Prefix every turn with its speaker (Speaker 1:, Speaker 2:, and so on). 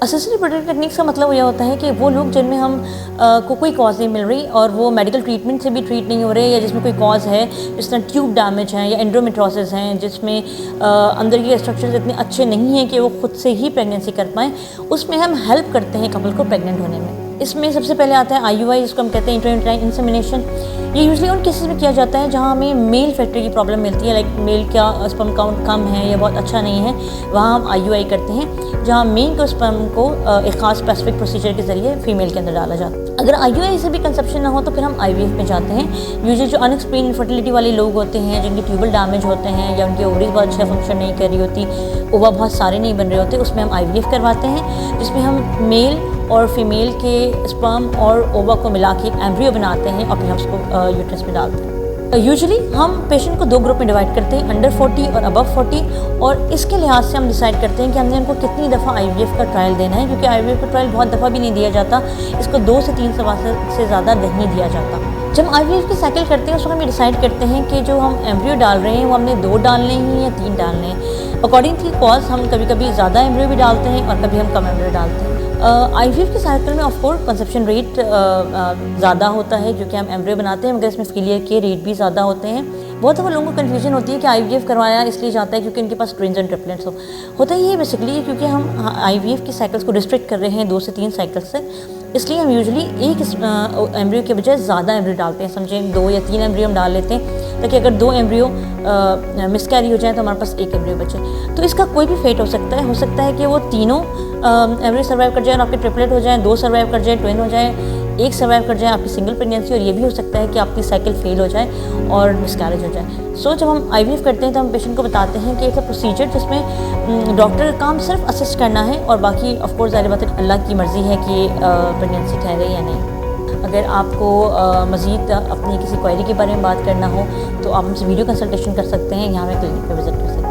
Speaker 1: Assisted reproductive techniques का मतलब ये होता है कि वो लोग जिनमें हम को कोई कॉज नहीं मिल रही और वो मेडिकल ट्रीटमेंट से भी ट्रीट नहीं हो रहे, या जिसमें कोई कॉज है, जिस तरह ट्यूब डैमेज है या एंड्रोमेट्रोसिस हैं, जिसमें अंदर के स्ट्रक्चर्स इतने अच्छे नहीं हैं कि वो खुद से ही प्रेगनेंसी कर पाएँ, उसमें हम हेल्प करते हैं कपल को प्रेग्नेंट होने में। इसमें सबसे पहले आता है IUI, जिसको हम कहते हैं इंट्रायूटेराइन इंसेमिनेशन। ये यूजुअली उन केसेस में किया जाता है जहाँ हमें मेल फैक्टर की प्रॉब्लम मिलती है, लाइक मेल का स्पर्म काउंट कम है या बहुत अच्छा नहीं है, वहाँ हम IUI करते हैं, जहाँ मेल को स्पर्म को एक ख़ास स्पेसिफिक प्रोसीजर के ज़रिए फीमेल के अंदर डाला जाता है। अगर IUI से भी कंसेप्शन ना हो तो फिर हम IVF में जाते हैं। यूजुअली जो अनएक्सप्लेन इनफर्टिलिटी वाले लोग होते हैं, जिनके ट्यूबल डैमेज होते हैं या उनकी ओवरीज बहुत अच्छा फंक्शन नहीं कर रही होती, ओवा बहुत सारे नहीं बन रहे होते, उसमें हम IVF करवाते हैं, जिसमें हम मेल और फीमेल के स्पर्म और ओवा को मिला के एम्ब्रियो बनाते हैं और फिर हम उसको यूट्रस में डालते हैं। यूजुअली हम पेशेंट को 2 ग्रुप में डिवाइड करते हैं, अंडर 40 और अबव 40, और इसके लिहाज से हम डिसाइड करते हैं कि हमने उनको कितनी दफ़ा IVF का ट्रायल देना है, क्योंकि IVF का ट्रायल बहुत दफ़ा भी नहीं दिया जाता, इसको 2 से 3 सवा से ज़्यादा नहीं दिया जाता। जब हम IVF की साइकिल करते हैं उस वक्त हम डिसाइड करते हैं कि जो हम एम्ब्रियो डाल रहे हैं वो हमने 2 डालने हैं या 3 डालने हैं। अकॉर्डिंग टू कॉज हम कभी कभी ज़्यादा एम्ब्रियो भी डालते हैं और कभी हम कम एम्ब्रियो डालते हैं। IVF की साइकिल में ऑफकोर्स कंसेप्शन रेट ज़्यादा होता है क्योंकि हम एम्ब्रियो बनाते हैं, मगर इसमें फेलियर के रेट भी ज़्यादा होते हैं। बहुत दफ़ा लोगों को कन्फ्यूजन होती है कि IVF करवाया इसलिए जाता है क्योंकि उनके पास ट्विन्स एंड ट्रिपलेट्स हो। होता ही है बेसिकली क्योंकि हम IVF की साइकिल्स को रिस्ट्रिक्ट कर रहे हैं 2 से 3 साइकिल्स से, इसलिए हम यूजुअली एक एम्ब्रियो के बजाय ज़्यादा एम्ब्रियो डालते हैं। समझें 2 या 3 एम्ब्रियो हम डाल लेते हैं ताकि अगर 2 एम्ब्रियो मिसकैरी हो जाए तो हमारे पास 1 एम्ब्रियो बचे। तो इसका कोई भी फेट हो सकता है कि वो तीनों एम्ब्रियो सर्वाइव कर जाए और आपके ट्रिपलेट हो जाए, 2 सर्वाइव कर जाए, ट्विन हो जाए, 1 सर्वाइव कर जाए आपकी सिंगल प्रेगनेंसी, और ये भी हो सकता है कि आपकी साइकिल फेल हो जाए और मिसकैरेज हो जाए। सो जब हम IVF करते हैं तो हम पेशेंट को बताते हैं कि एक प्रोसीजर जिसमें डॉक्टर का काम सिर्फ असिस्ट करना है और बाकी ऑफकोर्स ज़ाहिर बात है अल्लाह की मर्ज़ी है कि प्रेगनेंसी ठहरे या नहीं। अगर आपको मज़ीद अपनी किसी क्वेरी के बारे में बात करना हो तो आप हमसे वीडियो कंसल्टेशन कर सकते हैं, यहाँ पे क्लिनिक पर विज़िट कर सकते हैं।